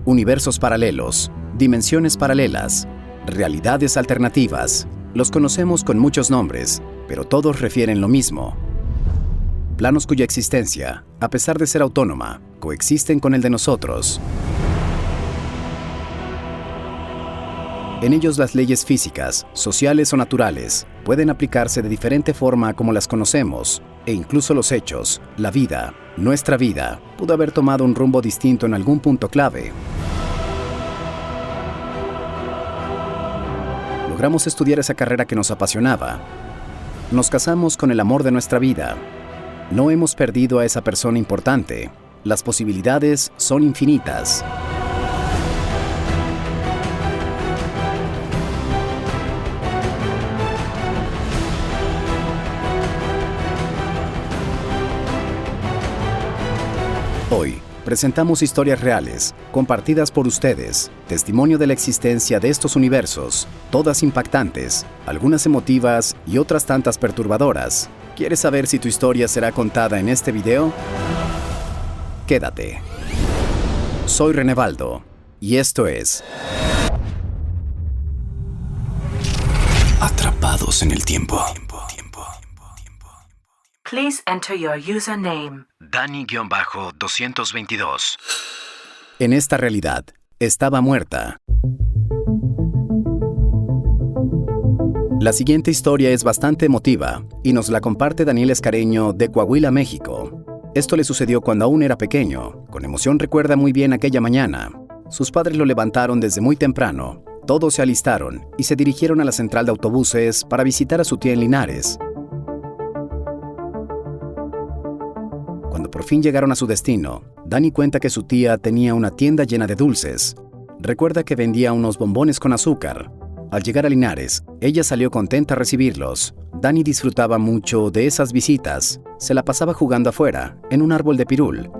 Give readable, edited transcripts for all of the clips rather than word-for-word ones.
universos paralelos, dimensiones paralelas, realidades alternativas. Los conocemos con muchos nombres, pero todos refieren lo mismo. Planos cuya existencia, a pesar de ser autónoma, coexisten con el de nosotros. En ellos las leyes físicas, sociales o naturales pueden aplicarse de diferente forma como las conocemos, e incluso los hechos, la vida, nuestra vida, pudo haber tomado un rumbo distinto en algún punto clave. Logramos estudiar esa carrera que nos apasionaba. Nos casamos con el amor de nuestra vida. No hemos perdido a esa persona importante. Las posibilidades son infinitas. Hoy, presentamos historias reales, compartidas por ustedes, testimonio de la existencia de estos universos, todas impactantes, algunas emotivas y otras tantas perturbadoras. ¿Quieres saber si tu historia será contada en este video? Quédate. Soy Renevaldo, y esto es... Atrapados en el tiempo. Please enter your username. Dani-222. En esta realidad, estaba muerta. La siguiente historia es bastante emotiva y nos la comparte Daniel Escareño de Coahuila, México. Esto le sucedió cuando aún era pequeño. Con emoción recuerda muy bien aquella mañana. Sus padres lo levantaron desde muy temprano. Todos se alistaron y se dirigieron a la central de autobuses para visitar a su tía en Linares. Cuando por fin llegaron a su destino, Dani cuenta que su tía tenía una tienda llena de dulces. Recuerda que vendía unos bombones con azúcar. Al llegar a Linares, ella salió contenta a recibirlos. Dani disfrutaba mucho de esas visitas. Se la pasaba jugando afuera, en un árbol de pirul.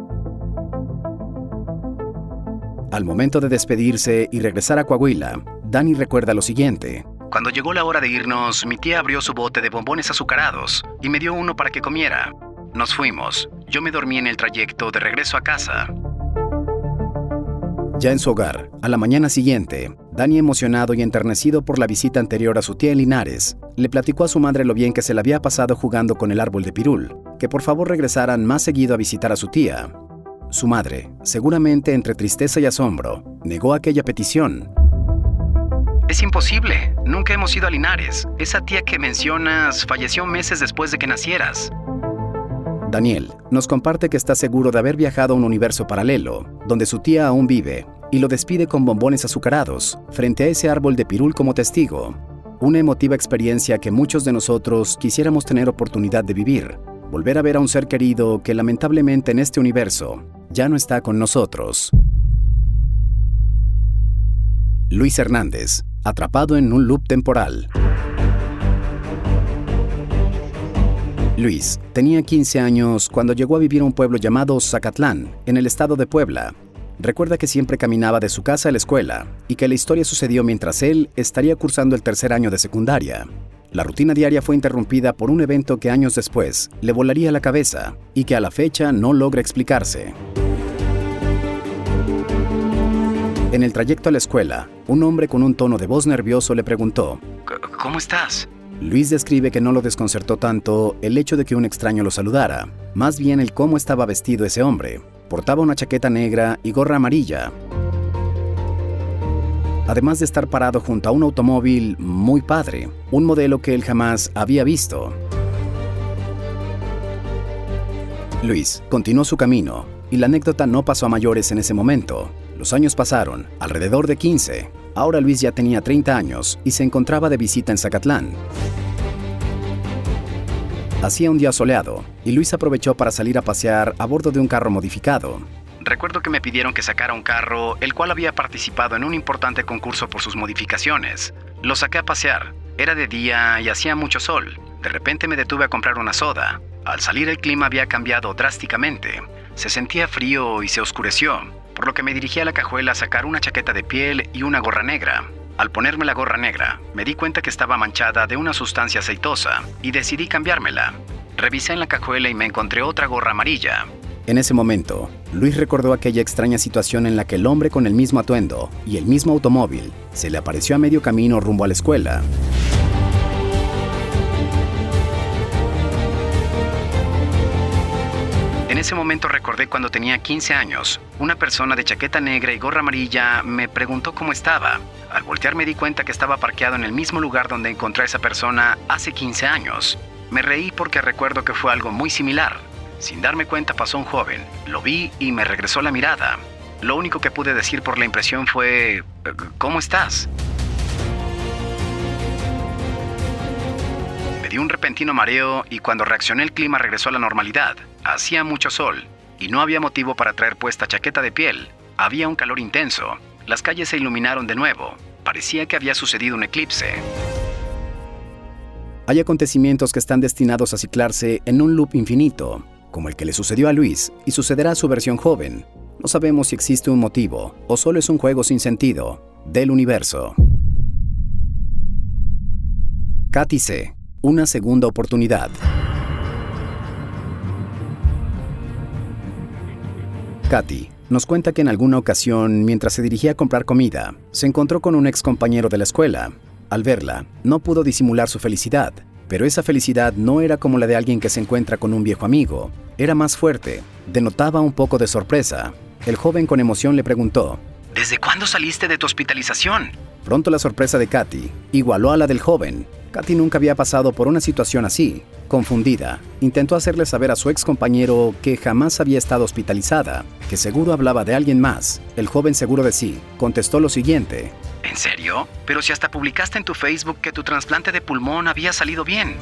Al momento de despedirse y regresar a Coahuila, Dani recuerda lo siguiente. Cuando llegó la hora de irnos, mi tía abrió su bote de bombones azucarados y me dio uno para que comiera. Nos fuimos. Yo me dormí en el trayecto de regreso a casa. Ya en su hogar, a la mañana siguiente, Dani, emocionado y enternecido por la visita anterior a su tía en Linares, le platicó a su madre lo bien que se le había pasado jugando con el árbol de pirul, que por favor regresaran más seguido a visitar a su tía. Su madre, seguramente entre tristeza y asombro, negó aquella petición. Es imposible. Nunca hemos ido a Linares. Esa tía que mencionas falleció meses después de que nacieras. Daniel nos comparte que está seguro de haber viajado a un universo paralelo, donde su tía aún vive, y lo despide con bombones azucarados, frente a ese árbol de pirul como testigo. Una emotiva experiencia que muchos de nosotros quisiéramos tener oportunidad de vivir. Volver a ver a un ser querido que lamentablemente en este universo ya no está con nosotros. Luis Hernández, atrapado en un loop temporal. Luis tenía 15 años cuando llegó a vivir a un pueblo llamado Zacatlán, en el estado de Puebla. Recuerda que siempre caminaba de su casa a la escuela y que la historia sucedió mientras él estaría cursando el tercer año de secundaria. La rutina diaria fue interrumpida por un evento que años después le volaría la cabeza y que a la fecha no logra explicarse. En el trayecto a la escuela, un hombre con un tono de voz nervioso le preguntó: ¿Cómo estás? Luis describe que no lo desconcertó tanto el hecho de que un extraño lo saludara, más bien el cómo estaba vestido ese hombre. Portaba una chaqueta negra y gorra amarilla. Además de estar parado junto a un automóvil muy padre, un modelo que él jamás había visto. Luis continuó su camino, y la anécdota no pasó a mayores en ese momento. Los años pasaron, alrededor de 15. Ahora Luis ya tenía 30 años y se encontraba de visita en Zacatlán. Hacía un día soleado, y Luis aprovechó para salir a pasear a bordo de un carro modificado. Recuerdo que me pidieron que sacara un carro, el cual había participado en un importante concurso por sus modificaciones. Lo saqué a pasear. Era de día y hacía mucho sol. De repente me detuve a comprar una soda. Al salir el clima había cambiado drásticamente. Se sentía frío y se oscureció, por lo que me dirigí a la cajuela a sacar una chaqueta de piel y una gorra negra. Al ponerme la gorra negra, me di cuenta que estaba manchada de una sustancia aceitosa y decidí cambiármela. Revisé en la cajuela y me encontré otra gorra amarilla. En ese momento, Luis recordó aquella extraña situación en la que el hombre con el mismo atuendo y el mismo automóvil se le apareció a medio camino rumbo a la escuela. En ese momento recordé cuando tenía 15 años. Una persona de chaqueta negra y gorra amarilla me preguntó cómo estaba. Al voltear me di cuenta que estaba parqueado en el mismo lugar donde encontré a esa persona hace 15 años. Me reí porque recuerdo que fue algo muy similar. Sin darme cuenta pasó un joven, lo vi y me regresó la mirada. Lo único que pude decir por la impresión fue: ¿cómo estás? Me dio un repentino mareo y cuando reaccioné el clima regresó a la normalidad. Hacía mucho sol y no había motivo para traer puesta chaqueta de piel. Había un calor intenso. Las calles se iluminaron de nuevo. Parecía que había sucedido un eclipse. Hay acontecimientos que están destinados a ciclarse en un loop infinito, como el que le sucedió a Luis y sucederá a su versión joven. No sabemos si existe un motivo o solo es un juego sin sentido del universo. Katy C. Una segunda oportunidad. Katy nos cuenta que en alguna ocasión, mientras se dirigía a comprar comida, se encontró con un ex compañero de la escuela. Al verla, no pudo disimular su felicidad, pero esa felicidad no era como la de alguien que se encuentra con un viejo amigo. Era más fuerte, denotaba un poco de sorpresa. El joven con emoción le preguntó: ¿desde cuándo saliste de tu hospitalización? Pronto la sorpresa de Katy igualó a la del joven. Katy nunca había pasado por una situación así. Confundida, intentó hacerle saber a su ex compañero que jamás había estado hospitalizada, que seguro hablaba de alguien más. El joven, seguro de sí, contestó lo siguiente: ¿en serio? Pero si hasta publicaste en tu Facebook que tu trasplante de pulmón había salido bien.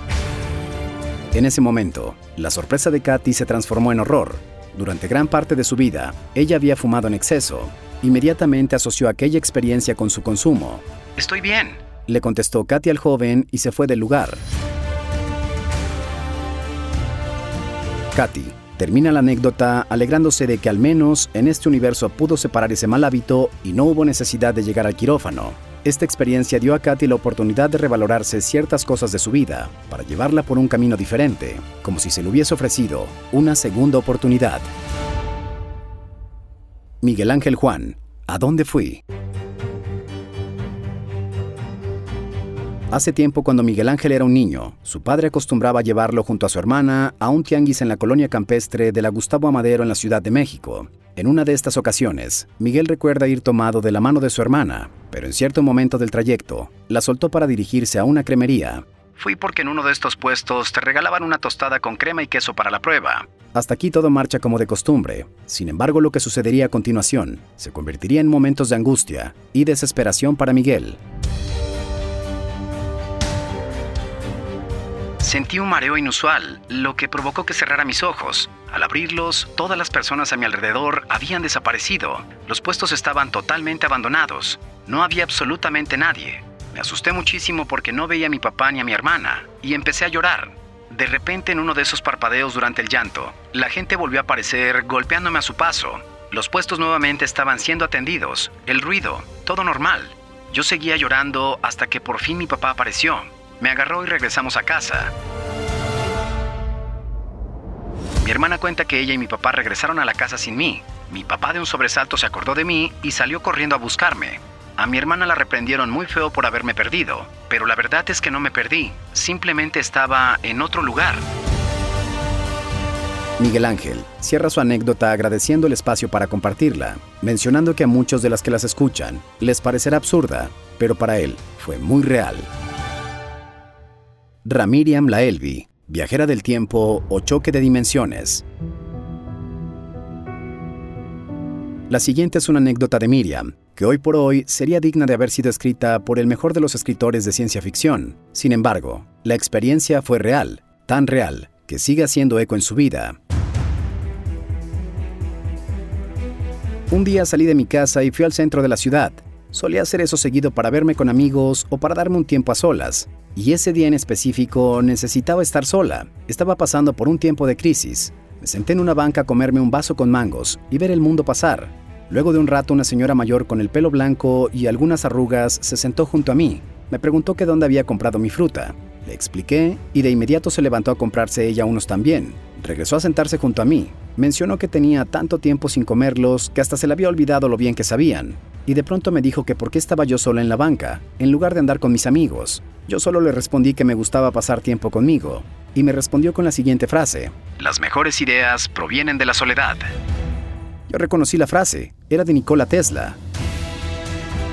En ese momento, la sorpresa de Katy se transformó en horror. Durante gran parte de su vida, ella había fumado en exceso. Inmediatamente asoció aquella experiencia con su consumo. Estoy bien, le contestó Katy al joven y se fue del lugar. Katy termina la anécdota alegrándose de que al menos en este universo pudo separar ese mal hábito y no hubo necesidad de llegar al quirófano. Esta experiencia dio a Katy la oportunidad de revalorarse ciertas cosas de su vida para llevarla por un camino diferente, como si se le hubiese ofrecido una segunda oportunidad. Miguel Ángel Juan, ¿a dónde fui? Hace tiempo, cuando Miguel Ángel era un niño, su padre acostumbraba a llevarlo junto a su hermana a un tianguis en la colonia campestre de la Gustavo Amadero en la Ciudad de México. En una de estas ocasiones, Miguel recuerda ir tomado de la mano de su hermana, pero en cierto momento del trayecto, la soltó para dirigirse a una cremería. Fui porque en uno de estos puestos te regalaban una tostada con crema y queso para la prueba. Hasta aquí todo marcha como de costumbre. Sin embargo, lo que sucedería a continuación se convertiría en momentos de angustia y desesperación para Miguel. Sentí un mareo inusual, lo que provocó que cerrara mis ojos. Al abrirlos, todas las personas a mi alrededor habían desaparecido. Los puestos estaban totalmente abandonados. No había absolutamente nadie. Me asusté muchísimo porque no veía a mi papá ni a mi hermana, y empecé a llorar. De repente, en uno de esos parpadeos durante el llanto, la gente volvió a aparecer golpeándome a su paso. Los puestos nuevamente estaban siendo atendidos, el ruido, todo normal. Yo seguía llorando hasta que por fin mi papá apareció. Me agarró y regresamos a casa. Mi hermana cuenta que ella y mi papá regresaron a la casa sin mí. Mi papá de un sobresalto se acordó de mí y salió corriendo a buscarme. A mi hermana la reprendieron muy feo por haberme perdido, pero la verdad es que no me perdí, simplemente estaba en otro lugar. Miguel Ángel cierra su anécdota agradeciendo el espacio para compartirla, mencionando que a muchos de las que las escuchan les parecerá absurda, pero para él fue muy real. Ramiriam Laelvi, viajera del tiempo o choque de dimensiones. La siguiente es una anécdota de Miriam, que hoy por hoy sería digna de haber sido escrita por el mejor de los escritores de ciencia ficción. Sin embargo, la experiencia fue real, tan real, que sigue haciendo eco en su vida. Un día salí de mi casa y fui al centro de la ciudad. Solía hacer eso seguido para verme con amigos o para darme un tiempo a solas. Y ese día en específico necesitaba estar sola. Estaba pasando por un tiempo de crisis. Me senté en una banca a comerme un vaso con mangos y ver el mundo pasar. Luego de un rato, una señora mayor con el pelo blanco y algunas arrugas se sentó junto a mí. Me preguntó que dónde había comprado mi fruta. Le expliqué y de inmediato se levantó a comprarse ella unos también. Regresó a sentarse junto a mí. Mencionó que tenía tanto tiempo sin comerlos que hasta se le había olvidado lo bien que sabían. Y de pronto me dijo que por qué estaba yo sola en la banca, en lugar de andar con mis amigos. Yo solo le respondí que me gustaba pasar tiempo conmigo. Y me respondió con la siguiente frase: las mejores ideas provienen de la soledad. Yo reconocí la frase, era de Nikola Tesla.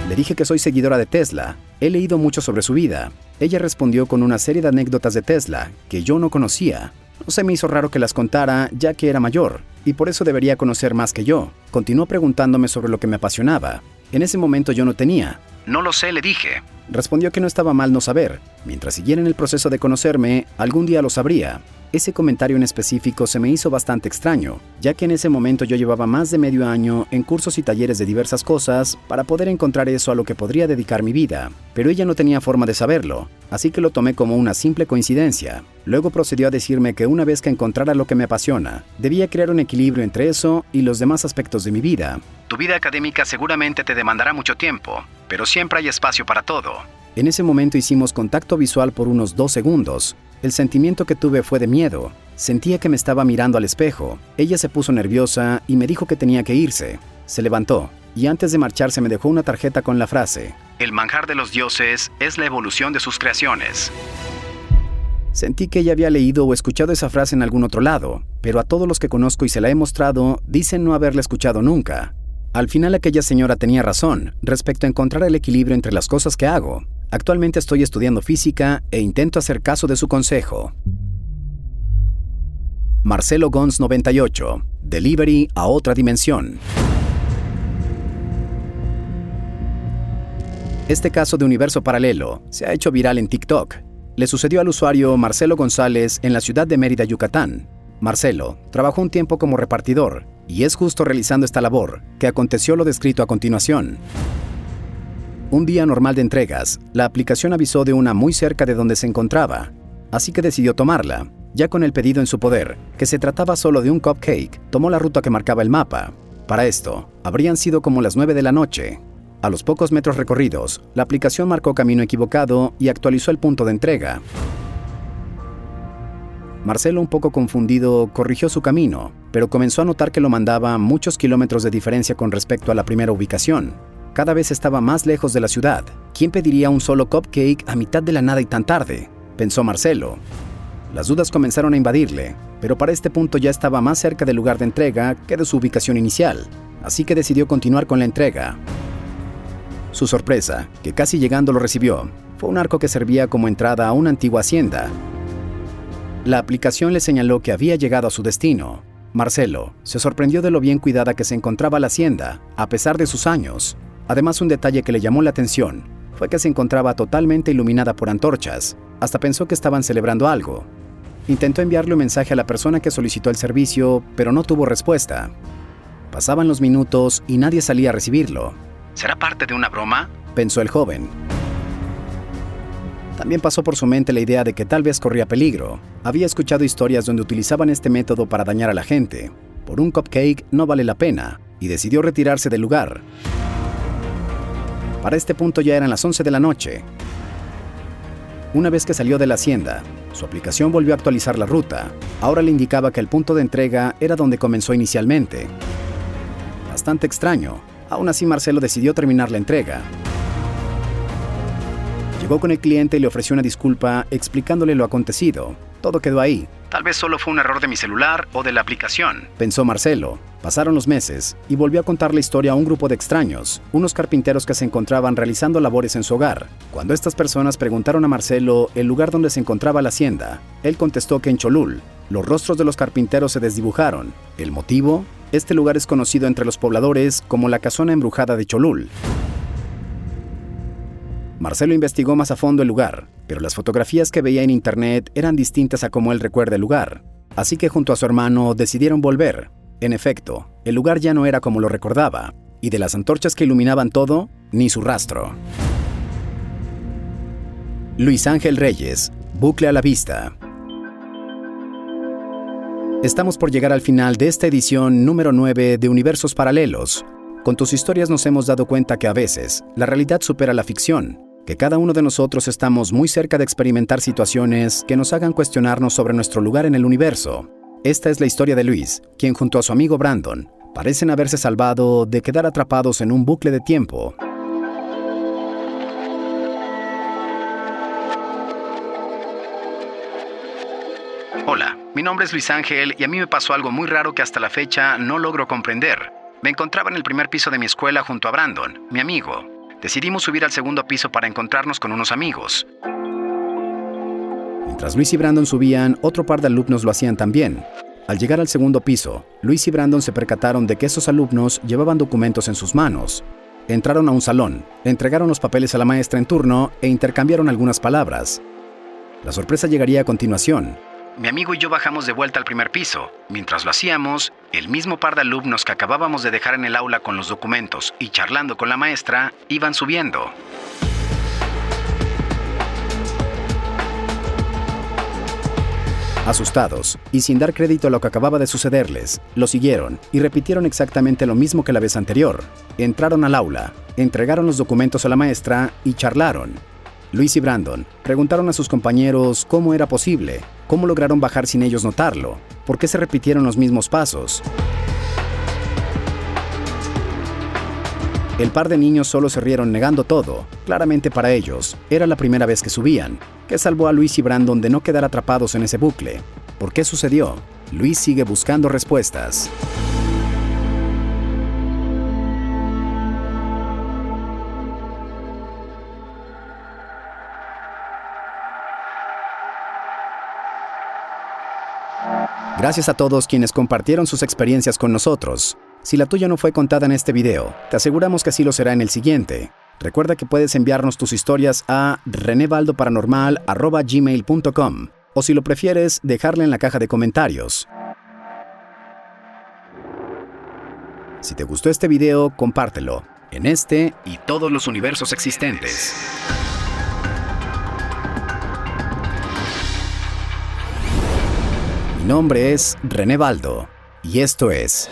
Le dije que soy seguidora de Tesla, he leído mucho sobre su vida. Ella respondió con una serie de anécdotas de Tesla que yo no conocía. No se me hizo raro que las contara, ya que era mayor, y por eso debería conocer más que yo. Continuó preguntándome sobre lo que me apasionaba. En ese momento yo no tenía. No lo sé, le dije. Respondió que no estaba mal no saber. Mientras siguiera en el proceso de conocerme, algún día lo sabría. Ese comentario en específico se me hizo bastante extraño, ya que en ese momento yo llevaba más de medio año en cursos y talleres de diversas cosas para poder encontrar eso a lo que podría dedicar mi vida. Pero ella no tenía forma de saberlo, así que lo tomé como una simple coincidencia. Luego procedió a decirme que una vez que encontrara lo que me apasiona, debía crear un equilibrio entre eso y los demás aspectos de mi vida. Tu vida académica seguramente te demandará mucho tiempo, pero siempre hay espacio para todo. En ese momento hicimos contacto visual por unos 2 segundos. El sentimiento que tuve fue de miedo. Sentía que me estaba mirando al espejo. Ella se puso nerviosa y me dijo que tenía que irse. Se levantó y antes de marcharse me dejó una tarjeta con la frase: el manjar de los dioses es la evolución de sus creaciones. Sentí que ella había leído o escuchado esa frase en algún otro lado, pero a todos los que conozco y se la he mostrado dicen no haberla escuchado nunca. Al final aquella señora tenía razón respecto a encontrar el equilibrio entre las cosas que hago. Actualmente estoy estudiando física e intento hacer caso de su consejo. Marcelo Gons 98. Delivery a otra dimensión. Este caso de universo paralelo se ha hecho viral en TikTok. Le sucedió al usuario Marcelo González en la ciudad de Mérida, Yucatán. Marcelo trabajó un tiempo como repartidor y es justo realizando esta labor que aconteció lo descrito a continuación. Un día normal de entregas, la aplicación avisó de una muy cerca de donde se encontraba, así que decidió tomarla. Ya con el pedido en su poder, que se trataba solo de un cupcake, tomó la ruta que marcaba el mapa. Para esto, habrían sido como las 9 de la noche. A los pocos metros recorridos, la aplicación marcó camino equivocado y actualizó el punto de entrega. Marcelo, un poco confundido, corrigió su camino, pero comenzó a notar que lo mandaba muchos kilómetros de diferencia con respecto a la primera ubicación. Cada vez estaba más lejos de la ciudad. ¿Quién pediría un solo cupcake a mitad de la nada y tan tarde?, pensó Marcelo. Las dudas comenzaron a invadirle, pero para este punto ya estaba más cerca del lugar de entrega que de su ubicación inicial, así que decidió continuar con la entrega. Su sorpresa, que casi llegando lo recibió, fue un arco que servía como entrada a una antigua hacienda. La aplicación le señaló que había llegado a su destino. Marcelo se sorprendió de lo bien cuidada que se encontraba la hacienda, a pesar de sus años. Además, un detalle que le llamó la atención fue que se encontraba totalmente iluminada por antorchas. Hasta pensó que estaban celebrando algo. Intentó enviarle un mensaje a la persona que solicitó el servicio, pero no tuvo respuesta. Pasaban los minutos y nadie salía a recibirlo. ¿Será parte de una broma?, pensó el joven. También pasó por su mente la idea de que tal vez corría peligro. Había escuchado historias donde utilizaban este método para dañar a la gente. Por un cupcake no vale la pena, y decidió retirarse del lugar. Para este punto ya eran las 11 de la noche. Una vez que salió de la hacienda, su aplicación volvió a actualizar la ruta. Ahora le indicaba que el punto de entrega era donde comenzó inicialmente. Bastante extraño. Aún así, Marcelo decidió terminar la entrega. Llegó con el cliente y le ofreció una disculpa explicándole lo acontecido. Todo quedó ahí. Tal vez solo fue un error de mi celular o de la aplicación, pensó Marcelo. Pasaron los meses y volvió a contar la historia a un grupo de extraños, unos carpinteros que se encontraban realizando labores en su hogar. Cuando estas personas preguntaron a Marcelo el lugar donde se encontraba la hacienda, él contestó que en Cholul. Los rostros de los carpinteros se desdibujaron. ¿El motivo? Este lugar es conocido entre los pobladores como la casona embrujada de Cholul. Marcelo investigó más a fondo el lugar, pero las fotografías que veía en internet eran distintas a como él recuerda el lugar. Así que junto a su hermano decidieron volver. En efecto, el lugar ya no era como lo recordaba, y de las antorchas que iluminaban todo, ni su rastro. Luis Ángel Reyes, Bucle a la Vista. Estamos por llegar al final de esta edición número 9 de Universos Paralelos. Con tus historias nos hemos dado cuenta que a veces la realidad supera la ficción, que cada uno de nosotros estamos muy cerca de experimentar situaciones que nos hagan cuestionarnos sobre nuestro lugar en el universo. Esta es la historia de Luis, quien junto a su amigo Brandon parecen haberse salvado de quedar atrapados en un bucle de tiempo. Hola, mi nombre es Luis Ángel y a mí me pasó algo muy raro que hasta la fecha no logro comprender. Me encontraba en el primer piso de mi escuela junto a Brandon, mi amigo. Decidimos subir al segundo piso para encontrarnos con unos amigos. Mientras Luis y Brandon subían, otro par de alumnos lo hacían también. Al llegar al segundo piso, Luis y Brandon se percataron de que esos alumnos llevaban documentos en sus manos. Entraron a un salón, le entregaron los papeles a la maestra en turno e intercambiaron algunas palabras. La sorpresa llegaría a continuación. Mi amigo y yo bajamos de vuelta al primer piso. Mientras lo hacíamos, el mismo par de alumnos que acabábamos de dejar en el aula con los documentos y charlando con la maestra, iban subiendo. Asustados, y sin dar crédito a lo que acababa de sucederles, lo siguieron y repitieron exactamente lo mismo que la vez anterior. Entraron al aula, entregaron los documentos a la maestra y charlaron. Luis y Brandon preguntaron a sus compañeros cómo era posible, cómo lograron bajar sin ellos notarlo, por qué se repitieron los mismos pasos. El par de niños solo se rieron negando todo. Claramente para ellos, era la primera vez que subían. ¿Qué salvó a Luis y Brandon de no quedar atrapados en ese bucle? ¿Por qué sucedió? Luis sigue buscando respuestas. Gracias a todos quienes compartieron sus experiencias con nosotros. Si la tuya no fue contada en este video, te aseguramos que así lo será en el siguiente. Recuerda que puedes enviarnos tus historias a renevaldo.paranormal@gmail.com o si lo prefieres, dejarla en la caja de comentarios. Si te gustó este video, compártelo en este y todos los universos existentes. Mi nombre es René Baldo y esto es